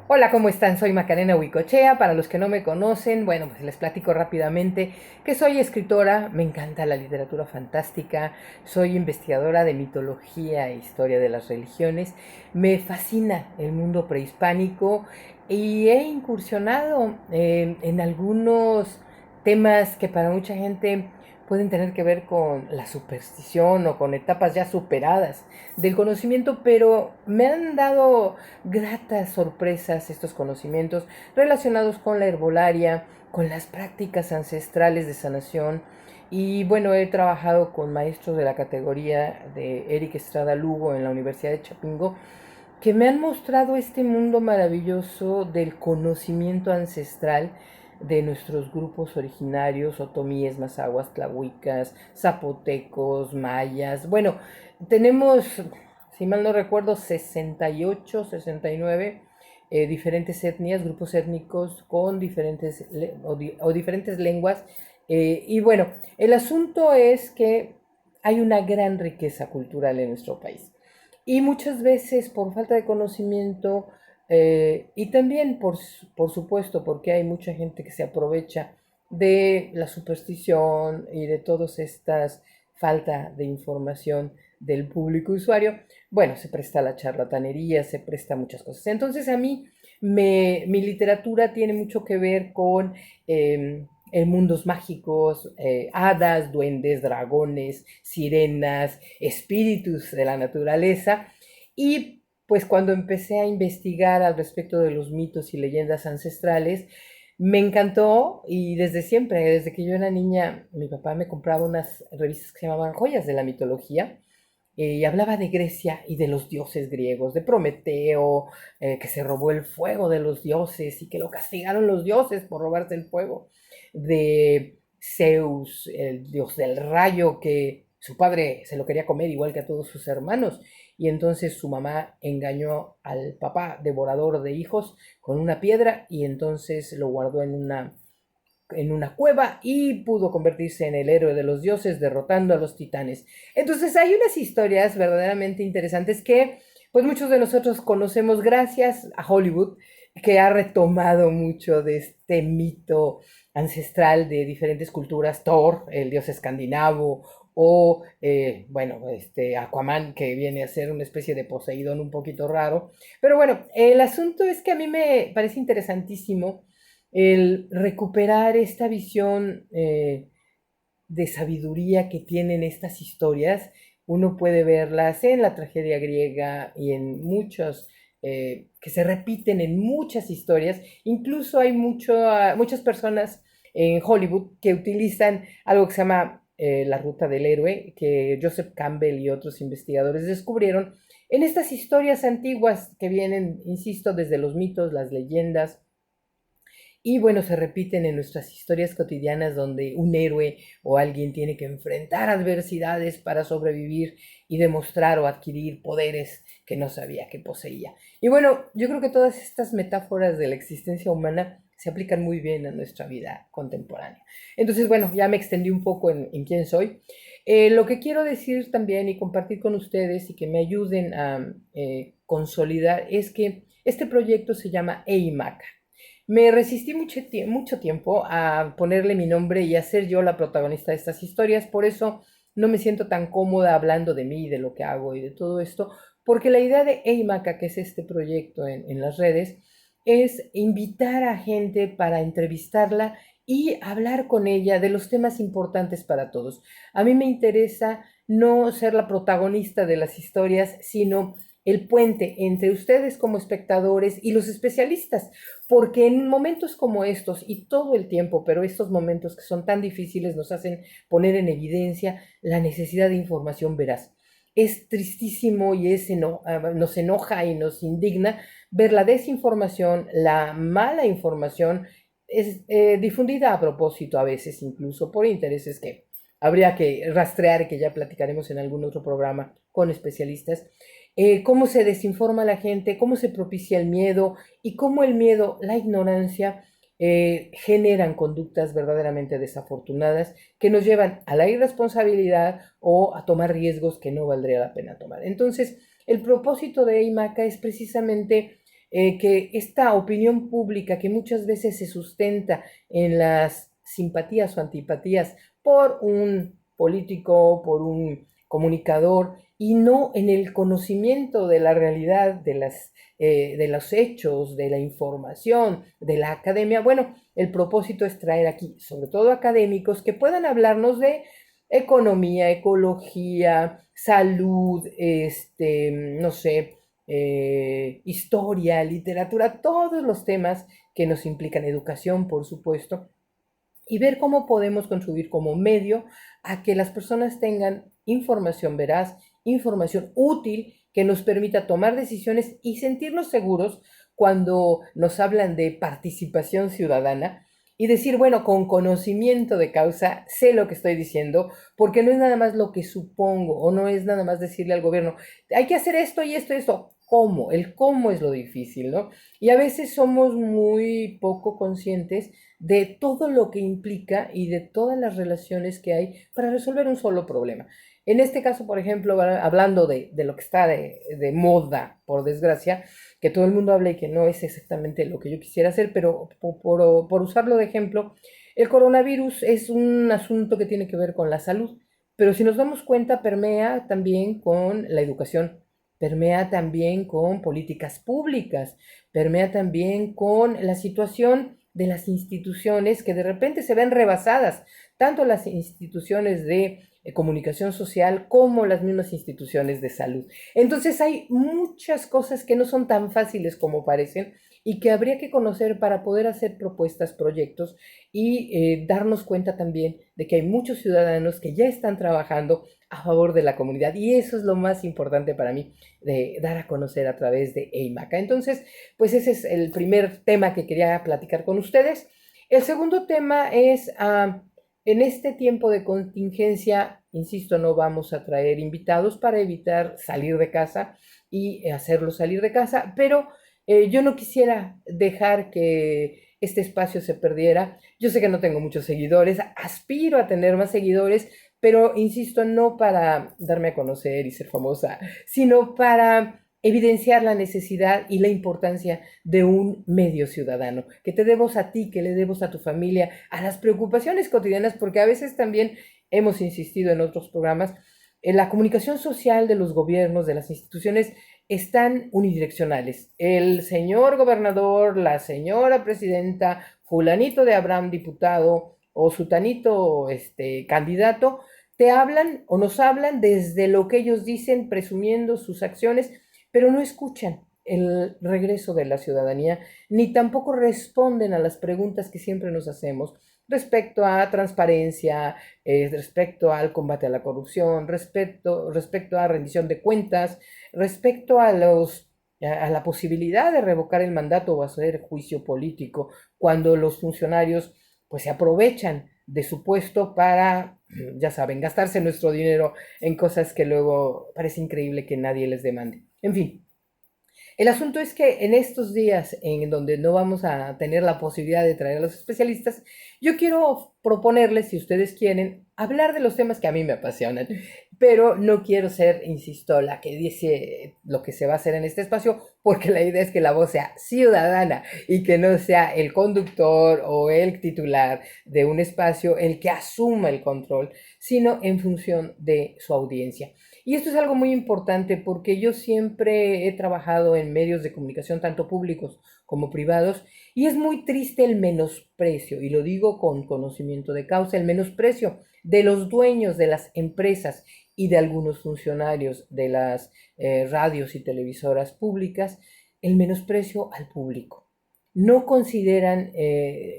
Hola, ¿cómo están? Soy Macarena Huicochea. Para los que no me conocen, bueno, pues les platico rápidamente que soy escritora, me encanta la literatura fantástica, soy investigadora de mitología e historia de las religiones, me fascina el mundo prehispánico y he incursionado en algunos temas que para mucha gente pueden tener que ver con la superstición o con etapas ya superadas del conocimiento, pero me han dado gratas sorpresas estos conocimientos relacionados con la herbolaria, con las prácticas ancestrales de sanación. Y bueno, he trabajado con maestros de la categoría de Eric Estrada Lugo en la Universidad de Chapingo, que me han mostrado este mundo maravilloso del conocimiento ancestral de nuestros grupos originarios, otomíes, mazahuas, tlahuicas, zapotecos, mayas. Bueno, tenemos, si mal no recuerdo, 68, 69 diferentes etnias, grupos étnicos con diferentes o diferentes lenguas. Y bueno, el asunto es que hay una gran riqueza cultural en nuestro país. Y muchas veces por falta de conocimiento y también por supuesto porque hay mucha gente que se aprovecha de la superstición y de todas estas falta de información del público usuario, bueno, se presta a la charlatanería, se presta a muchas cosas. Entonces a mí mi literatura tiene mucho que ver con mundos mágicos, hadas, duendes, dragones, sirenas, espíritus de la naturaleza. Y pues cuando empecé a investigar al respecto de los mitos y leyendas ancestrales, me encantó y desde siempre, desde que yo era niña, mi papá me compraba unas revistas que se llamaban Joyas de la Mitología y hablaba de Grecia y de los dioses griegos, de Prometeo, que se robó el fuego de los dioses y que lo castigaron los dioses por robarse el fuego, de Zeus, el dios del rayo, que su padre se lo quería comer igual que a todos sus hermanos, y entonces su mamá engañó al papá, devorador de hijos, con una piedra y entonces lo guardó en una cueva y pudo convertirse en el héroe de los dioses derrotando a los titanes. Entonces hay unas historias verdaderamente interesantes que pues muchos de nosotros conocemos gracias a Hollywood, que ha retomado mucho de este mito ancestral de diferentes culturas, Thor, el dios escandinavo, o bueno, este Aquaman, que viene a ser una especie de Poseidón un poquito raro. Pero bueno, el asunto es que a mí me parece interesantísimo el recuperar esta visión de sabiduría que tienen estas historias. Uno puede verlas en la tragedia griega y en muchos, que se repiten en muchas historias. Incluso hay muchas personas en Hollywood que utilizan algo que se llama la ruta del héroe, que Joseph Campbell y otros investigadores descubrieron en estas historias antiguas que vienen, insisto, desde los mitos, las leyendas, y bueno, se repiten en nuestras historias cotidianas donde un héroe o alguien tiene que enfrentar adversidades para sobrevivir y demostrar o adquirir poderes que no sabía que poseía. Y bueno, yo creo que todas estas metáforas de la existencia humana se aplican muy bien a nuestra vida contemporánea. Entonces, bueno, ya me extendí un poco en quién soy. Lo que quiero decir también y compartir con ustedes y que me ayuden a consolidar es que este proyecto se llama EIMACA. Me resistí mucho tiempo a ponerle mi nombre y a ser yo la protagonista de estas historias, por eso no me siento tan cómoda hablando de mí, de lo que hago y de todo esto, porque la idea de EIMACA, que es este proyecto en las redes, es invitar a gente para entrevistarla y hablar con ella de los temas importantes para todos. A mí me interesa no ser la protagonista de las historias, sino el puente entre ustedes como espectadores y los especialistas, porque en momentos como estos y todo el tiempo, pero estos momentos que son tan difíciles nos hacen poner en evidencia la necesidad de información veraz. Es tristísimo y nos enoja y nos indigna ver la desinformación, la mala información es difundida a propósito a veces, incluso por intereses que habría que rastrear y que ya platicaremos en algún otro programa con especialistas. Cómo se desinforma a la gente, cómo se propicia el miedo y cómo el miedo, la ignorancia, generan conductas verdaderamente desafortunadas que nos llevan a la irresponsabilidad o a tomar riesgos que no valdría la pena tomar. Entonces, el propósito de IMACA es precisamente que esta opinión pública que muchas veces se sustenta en las simpatías o antipatías por un político, por un comunicador, y no en el conocimiento de la realidad, de los hechos, de la información, de la academia. Bueno, el propósito es traer aquí, sobre todo académicos, que puedan hablarnos de economía, ecología, salud, no sé, historia, literatura, todos los temas que nos implican educación, por supuesto, y ver cómo podemos contribuir como medio a que las personas tengan información veraz, información útil que nos permita tomar decisiones y sentirnos seguros cuando nos hablan de participación ciudadana y decir, bueno, con conocimiento de causa, sé lo que estoy diciendo, porque no es nada más lo que supongo o no es nada más decirle al gobierno, hay que hacer esto y esto y esto. ¿Cómo? El cómo es lo difícil, ¿no? Y a veces somos muy poco conscientes de todo lo que implica y de todas las relaciones que hay para resolver un solo problema. En este caso, por ejemplo, hablando de lo que está de moda, por desgracia, que todo el mundo habla y que no es exactamente lo que yo quisiera hacer, pero por usarlo de ejemplo, el coronavirus es un asunto que tiene que ver con la salud, pero si nos damos cuenta, permea también con la educación, permea también con políticas públicas, permea también con la situación de las instituciones que de repente se ven rebasadas, tanto las instituciones de comunicación social como las mismas instituciones de salud. Entonces hay muchas cosas que no son tan fáciles como parecen y que habría que conocer para poder hacer propuestas, proyectos y darnos cuenta también de que hay muchos ciudadanos que ya están trabajando a favor de la comunidad y eso es lo más importante para mí de dar a conocer a través de EIMACA. Entonces, pues ese es el primer tema que quería platicar con ustedes. El segundo tema es, en este tiempo de contingencia, insisto, no vamos a traer invitados para evitar salir de casa y hacerlos salir de casa, pero yo no quisiera dejar que este espacio se perdiera. Yo sé que no tengo muchos seguidores, aspiro a tener más seguidores, pero insisto, no para darme a conocer y ser famosa, sino para evidenciar la necesidad y la importancia de un medio ciudadano, que te debos a ti, que le debos a tu familia, a las preocupaciones cotidianas, porque a veces también hemos insistido en otros programas, en la comunicación social de los gobiernos, de las instituciones, están unidireccionales. El señor gobernador, la señora presidenta, fulanito de Abraham diputado o sutanito candidato, te hablan o nos hablan desde lo que ellos dicen, presumiendo sus acciones, pero no escuchan el regreso de la ciudadanía, ni tampoco responden a las preguntas que siempre nos hacemos respecto a transparencia, respecto al combate a la corrupción, respecto a rendición de cuentas, respecto a la posibilidad de revocar el mandato o hacer juicio político cuando los funcionarios pues se aprovechan de su puesto para, ya saben, gastarse nuestro dinero en cosas que luego parece increíble que nadie les demande. En fin, el asunto es que en estos días en donde no vamos a tener la posibilidad de traer a los especialistas, yo quiero proponerles, si ustedes quieren, hablar de los temas que a mí me apasionan, pero no quiero ser, insisto, la que dice lo que se va a hacer en este espacio, porque la idea es que la voz sea ciudadana y que no sea el conductor o el titular de un espacio el que asuma el control, sino en función de su audiencia. Y esto es algo muy importante porque yo siempre he trabajado en medios de comunicación, tanto públicos como privados, y es muy triste el menosprecio, y lo digo con conocimiento de causa, el menosprecio de los dueños de las empresas y de algunos funcionarios de las radios y televisoras públicas, el menosprecio al público. No consideran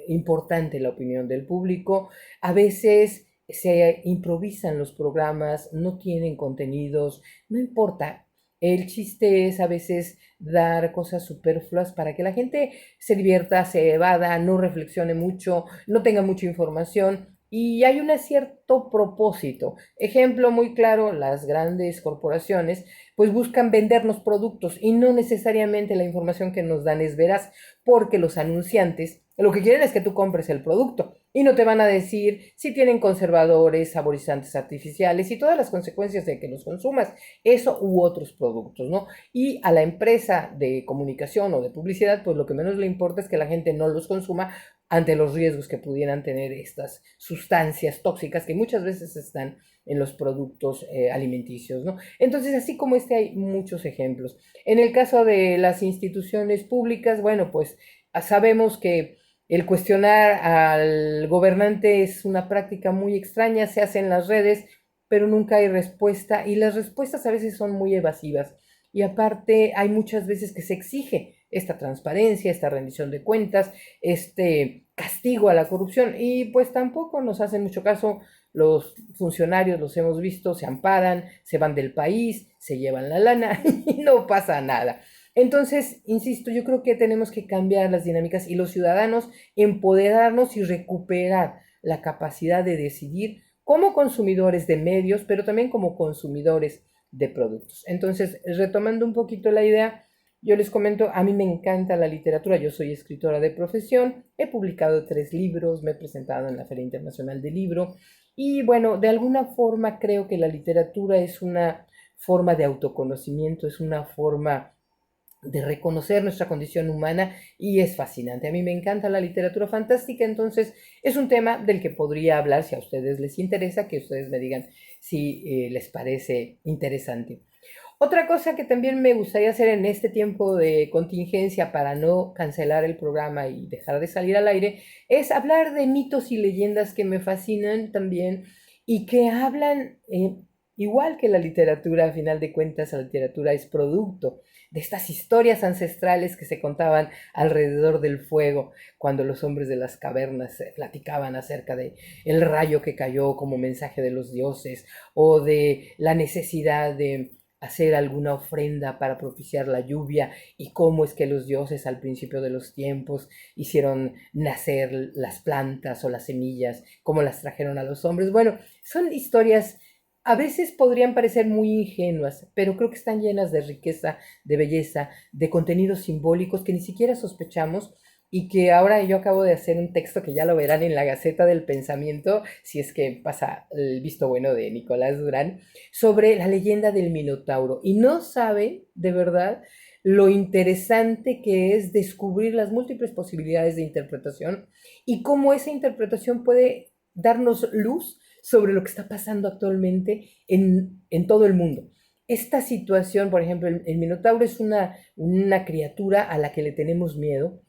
importante la opinión del público, a veces se improvisan los programas, no tienen contenidos, no importa. El chiste es a veces dar cosas superfluas para que la gente se divierta, se evada, no reflexione mucho, no tenga mucha información y hay un cierto propósito. Ejemplo muy claro, las grandes corporaciones pues buscan vendernos productos y no necesariamente la información que nos dan es veraz porque los anunciantes Lo que quieren es que tú compres el producto y no te van a decir si tienen conservadores, saborizantes artificiales y todas las consecuencias de que los consumas, eso u otros productos, ¿no? Y a la empresa de comunicación o de publicidad, pues lo que menos le importa es que la gente no los consuma ante los riesgos que pudieran tener estas sustancias tóxicas que muchas veces están en los productos alimenticios, ¿no? Entonces, así como este, hay muchos ejemplos. En el caso de las instituciones públicas, bueno, pues sabemos que el cuestionar al gobernante es una práctica muy extraña, se hace en las redes, pero nunca hay respuesta y las respuestas a veces son muy evasivas. Y aparte hay muchas veces que se exige esta transparencia, esta rendición de cuentas, este castigo a la corrupción y pues tampoco nos hacen mucho caso los funcionarios, los hemos visto, se amparan, se van del país, se llevan la lana y no pasa nada. Entonces, insisto, yo creo que tenemos que cambiar las dinámicas y los ciudadanos empoderarnos y recuperar la capacidad de decidir como consumidores de medios, pero también como consumidores de productos. Entonces, retomando un poquito la idea, yo les comento, a mí me encanta la literatura, yo soy escritora de profesión, he publicado 3 libros, me he presentado en la Feria Internacional del Libro y bueno, de alguna forma creo que la literatura es una forma de autoconocimiento, es una forma de reconocer nuestra condición humana y es fascinante. A mí me encanta la literatura fantástica, entonces es un tema del que podría hablar si a ustedes les interesa, que ustedes me digan si les parece interesante. Otra cosa que también me gustaría hacer en este tiempo de contingencia para no cancelar el programa y dejar de salir al aire es hablar de mitos y leyendas que me fascinan también y que hablan igual que la literatura, a final de cuentas la literatura es producto de estas historias ancestrales que se contaban alrededor del fuego cuando los hombres de las cavernas platicaban acerca de el rayo que cayó como mensaje de los dioses o de la necesidad de hacer alguna ofrenda para propiciar la lluvia y cómo es que los dioses al principio de los tiempos hicieron nacer las plantas o las semillas, cómo las trajeron a los hombres. Bueno, son historias a veces podrían parecer muy ingenuas, pero creo que están llenas de riqueza, de belleza, de contenidos simbólicos que ni siquiera sospechamos y que ahora yo acabo de hacer un texto que ya lo verán en la Gaceta del Pensamiento, si es que pasa el visto bueno de Nicolás Durán, sobre la leyenda del Minotauro. Y no sabe, de verdad, lo interesante que es descubrir las múltiples posibilidades de interpretación y cómo esa interpretación puede darnos luz sobre lo que está pasando actualmente en todo el mundo. Esta situación, por ejemplo, el Minotauro es una criatura a la que le tenemos miedo,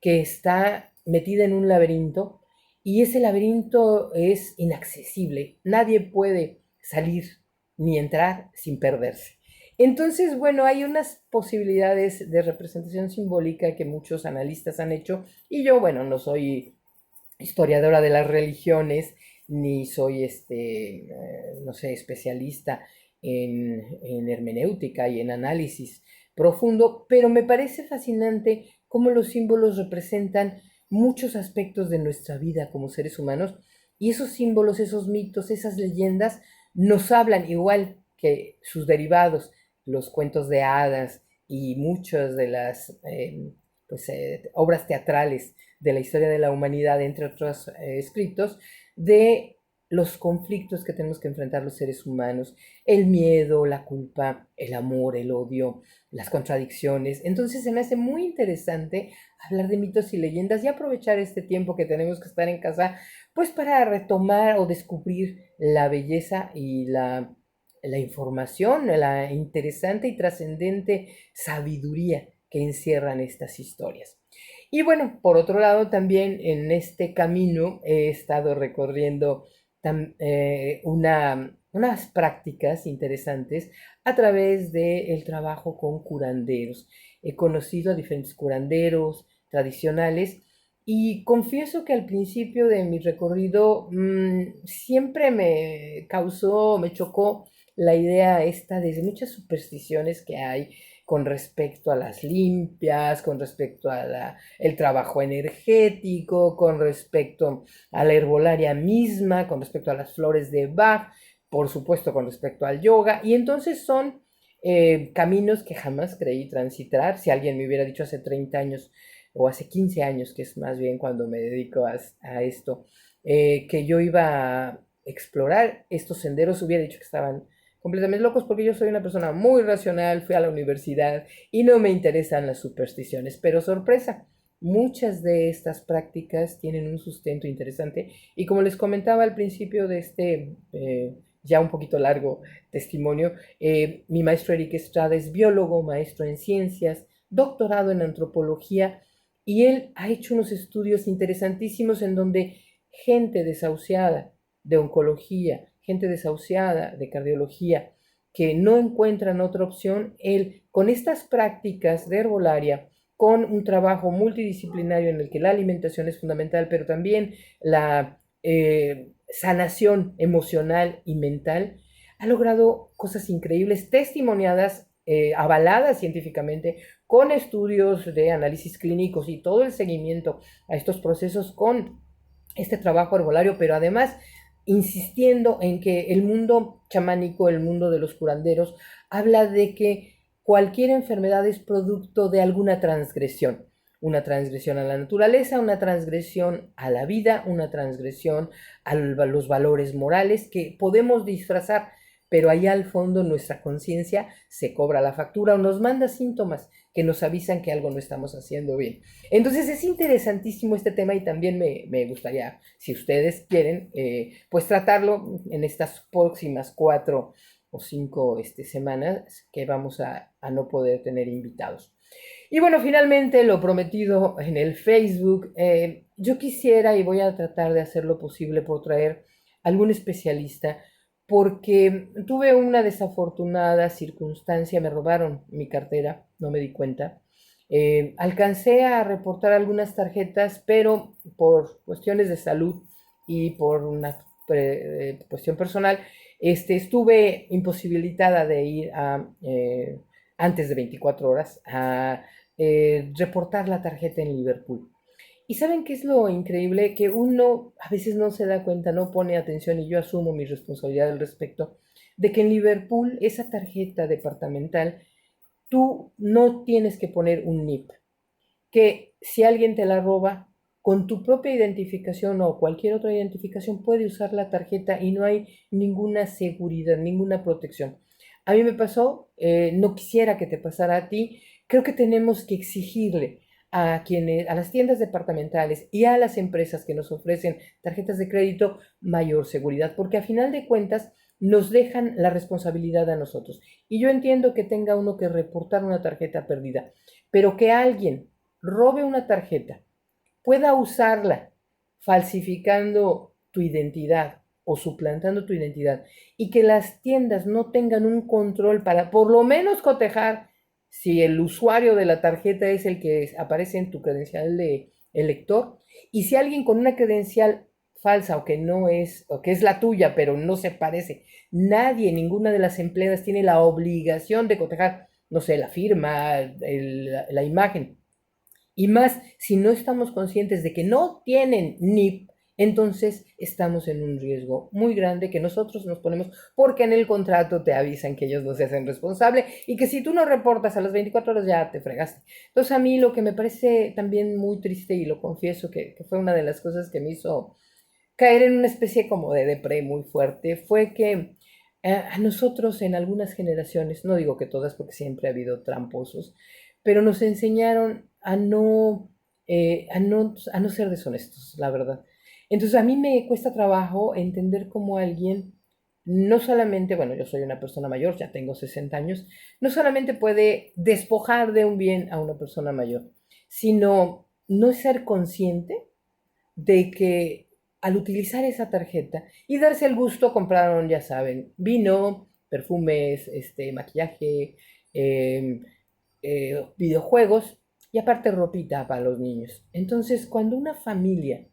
que está metida en un laberinto y ese laberinto es inaccesible. Nadie puede salir ni entrar sin perderse. Entonces, bueno, hay unas posibilidades de representación simbólica que muchos analistas han hecho y yo, bueno, no soy historiadora de las religiones ni soy, no sé, especialista en hermenéutica y en análisis profundo, pero me parece fascinante cómo los símbolos representan muchos aspectos de nuestra vida como seres humanos y esos símbolos, esos mitos, esas leyendas nos hablan igual que sus derivados, los cuentos de hadas y muchas de las obras teatrales de la historia de la humanidad, entre otros escritos, de los conflictos que tenemos que enfrentar los seres humanos, el miedo, la culpa, el amor, el odio, las contradicciones. Entonces se me hace muy interesante hablar de mitos y leyendas y aprovechar este tiempo que tenemos que estar en casa, pues para retomar o descubrir la belleza y la información, la interesante y trascendente sabiduría que encierran estas historias. Y bueno, por otro lado, también en este camino he estado recorriendo unas prácticas interesantes a través del trabajo con curanderos. He conocido a diferentes curanderos tradicionales y confieso que al principio de mi recorrido siempre me causó, me chocó la idea esta de muchas supersticiones que hay con respecto a las limpias, con respecto a el trabajo energético, con respecto a la herbolaria misma, con respecto a las flores de Bach, por supuesto con respecto al yoga, y entonces son caminos que jamás creí transitar. Si alguien me hubiera dicho hace 30 años, o hace 15 años, que es más bien cuando me dedico a esto, que yo iba a explorar estos senderos, hubiera dicho que estaban completamente locos porque yo soy una persona muy racional, fui a la universidad y no me interesan las supersticiones, pero sorpresa, muchas de estas prácticas tienen un sustento interesante y como les comentaba al principio de este ya un poquito largo testimonio, mi maestro Eric Estrada es biólogo, maestro en ciencias, doctorado en antropología y él ha hecho unos estudios interesantísimos en donde gente desahuciada de oncología, gente desahuciada de cardiología, que no encuentran otra opción, él con estas prácticas de herbolaria, con un trabajo multidisciplinario en el que la alimentación es fundamental, pero también la sanación emocional y mental, ha logrado cosas increíbles, testimoniadas, avaladas científicamente, con estudios de análisis clínicos y todo el seguimiento a estos procesos con este trabajo herbolario, pero además insistiendo en que el mundo chamánico, el mundo de los curanderos, habla de que cualquier enfermedad es producto de alguna transgresión. Una transgresión a la naturaleza, una transgresión a la vida, una transgresión a los valores morales que podemos disfrazar, pero allá al fondo nuestra conciencia se cobra la factura o nos manda síntomas que nos avisan que algo no estamos haciendo bien. Entonces es interesantísimo este tema y también me gustaría, si ustedes quieren, pues tratarlo en estas próximas 4 o 5 semanas que vamos a no poder tener invitados. Y bueno, finalmente lo prometido en el Facebook, yo quisiera y voy a tratar de hacer lo posible por traer algún especialista porque tuve una desafortunada circunstancia, me robaron mi cartera, no me di cuenta. Alcancé a reportar algunas tarjetas, pero por cuestiones de salud y por una cuestión personal, estuve imposibilitada de ir antes de 24 horas a reportar la tarjeta en Liverpool. ¿Y saben qué es lo increíble? Que uno a veces no se da cuenta, no pone atención y yo asumo mi responsabilidad al respecto, de que en Liverpool esa tarjeta departamental tú no tienes que poner un NIP, que si alguien te la roba, con tu propia identificación o cualquier otra identificación puede usar la tarjeta y no hay ninguna seguridad, ninguna protección. A mí me pasó, no quisiera que te pasara a ti, creo que tenemos que exigirle a las tiendas departamentales y a las empresas que nos ofrecen tarjetas de crédito mayor seguridad, porque a final de cuentas nos dejan la responsabilidad a nosotros. Y yo entiendo que tenga uno que reportar una tarjeta perdida, pero que alguien robe una tarjeta, pueda usarla falsificando tu identidad o suplantando tu identidad y que las tiendas no tengan un control para por lo menos cotejar si el usuario de la tarjeta es el que aparece en tu credencial de elector y si alguien con una credencial falsa o que no es o que es la tuya pero no se parece, nadie, ninguna de las empleadas tiene la obligación de cotejar, no sé, la firma, la imagen. Y más, si no estamos conscientes de que no tienen NIP, entonces estamos en un riesgo muy grande que nosotros nos ponemos porque en el contrato te avisan que ellos no se hacen responsable y que si tú no reportas a las 24 horas ya te fregaste. Entonces a mí lo que me parece también muy triste y lo confieso que fue una de las cosas que me hizo caer en una especie como de depre muy fuerte fue que a nosotros en algunas generaciones, no digo que todas porque siempre ha habido tramposos, pero nos enseñaron a no ser deshonestos, la verdad. Entonces a mí me cuesta trabajo entender cómo alguien, no solamente, bueno, yo soy una persona mayor, ya tengo 60 años, no solamente puede despojar de un bien a una persona mayor, sino no ser consciente de que al utilizar esa tarjeta y darse el gusto, compraron, ya saben, vino, perfumes, maquillaje, eh, videojuegos y aparte ropita para los niños. Entonces, cuando una familia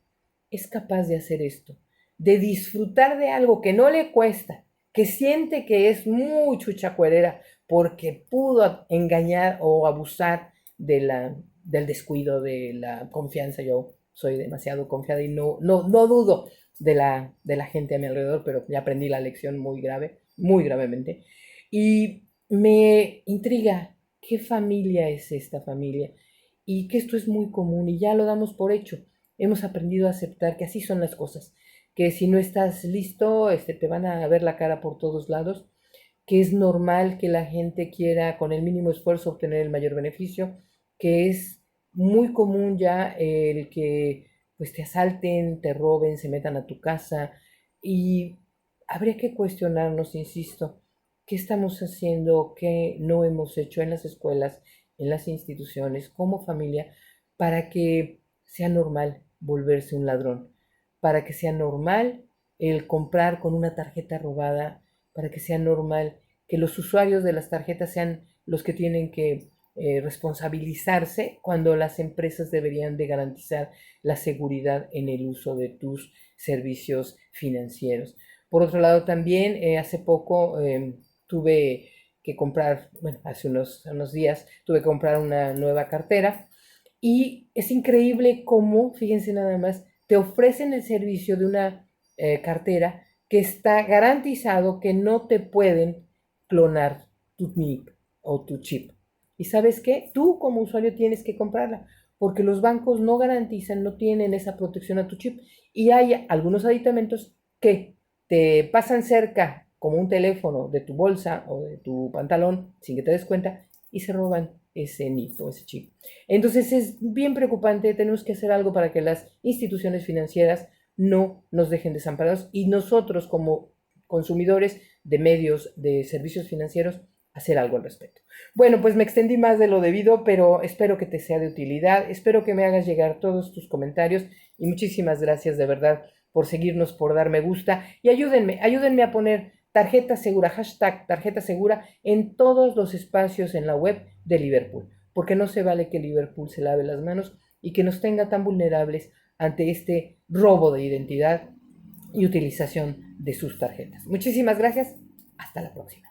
es capaz de hacer esto, de disfrutar de algo que no le cuesta, que siente que es muy chuchacuerera porque pudo engañar o abusar del descuido, de la confianza. Yo soy demasiado confiada y no dudo de la gente a mi alrededor, pero ya aprendí la lección muy grave, muy gravemente. Y me intriga qué familia es esta familia y que esto es muy común y ya lo damos por hecho. Hemos aprendido a aceptar que así son las cosas, que si no estás listo, te van a ver la cara por todos lados, que es normal que la gente quiera con el mínimo esfuerzo obtener el mayor beneficio, que es muy común ya el que pues te asalten, te roben, se metan a tu casa y habría que cuestionarnos, insisto, qué estamos haciendo, qué no hemos hecho en las escuelas, en las instituciones, como familia, para que sea normal volverse un ladrón, para que sea normal el comprar con una tarjeta robada, para que sea normal que los usuarios de las tarjetas sean los que tienen que responsabilizarse cuando las empresas deberían de garantizar la seguridad en el uso de tus servicios financieros. Por otro lado, también hace poco tuve que comprar, bueno, hace unos días tuve que comprar una nueva cartera y es increíble cómo, fíjense nada más, te ofrecen el servicio de una cartera que está garantizado que no te pueden clonar tu NIP o tu chip. ¿Y sabes qué? Tú como usuario tienes que comprarla porque los bancos no garantizan, no tienen esa protección a tu chip y hay algunos aditamentos que te pasan cerca como un teléfono de tu bolsa o de tu pantalón sin que te des cuenta y se roban ese NIP o ese chip. Entonces es bien preocupante, tenemos que hacer algo para que las instituciones financieras no nos dejen desamparados y nosotros como consumidores de medios, de servicios financieros, hacer algo al respecto. Bueno, pues me extendí más de lo debido, pero espero que te sea de utilidad, espero que me hagas llegar todos tus comentarios y muchísimas gracias de verdad por seguirnos, por dar me gusta y ayúdenme a poner tarjeta segura, hashtag tarjeta segura en todos los espacios en la web de Liverpool, porque no se vale que Liverpool se lave las manos y que nos tenga tan vulnerables ante este robo de identidad y utilización de sus tarjetas. Muchísimas gracias, hasta la próxima.